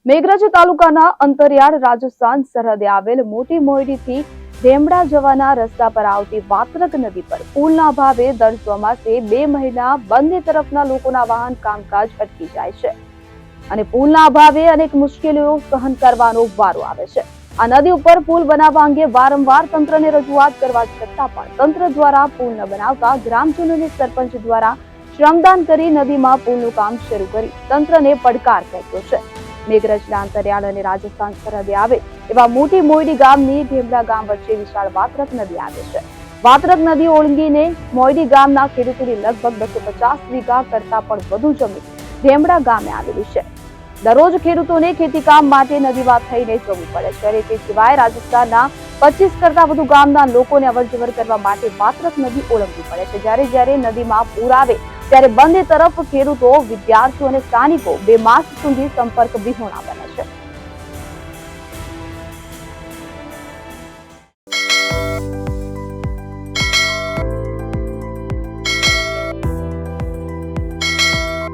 મેઘરજ તાલુકાના અંતરિયાળ રાજસ્થાન સરહદે આવેલ મોટી મોયડીથી ધેમડા જવાના રસ્તા પર આવતી વાત્રક નદી પર પુલના અભાવે દર ચોમાસે 2 મહિના બંને તરફના લોકોના વાહન કામકાજ અટકી જાય છે અને પુલના અભાવે અનેક મુશ્કેલીઓ સહન કરવાનો વારો આવે છે। આ નદી ઉપર પુલ બનાવવા અંગે વારંવાર તંત્રને રજૂઆત કરવા છતાં પણ તંત્ર દ્વારા પુલ ન બનાવતા ગ્રામજનોને સરપંચ દ્વારા શ્રમદાન કરી નદીમાં પુલનું કામ શરૂ કરી તંત્રને પડકાર ફેંક્યો છે। મેઘરજના અંતરિયાળ અને રાજસ્થાન સરહદે આવે એવા મોટી મોયડી ગામની ધેમડા ગામ વચ્ચે વિશાળ વાત્રક નદી આવે છે। વાત્રક નદી ઓળંગીને મોયડી ગામના ખેડૂતોની લગભગ 250 વીઘા કરતા પણ વધુ જમીન ધેમડા ગામે આવેલી છે। દરરોજ ખેડૂતોને ખેતીકામ માટે નદીમાં થઈને જવું પડે છે અને તે સિવાય રાજસ્થાનના 25 કરતા વધુ ગામના લોકોને અવરજવર કરવા માટે વાત્રક નદી ઓળંગવી પડે છે। જ્યારે નદીમાં પૂર આવે ત્યારે બંને તરફ ખેડૂતો, વિદ્યાર્થીઓ અને સ્થાનિકો 2 માસ સુધી સંપર્ક વિહોણા બને છે।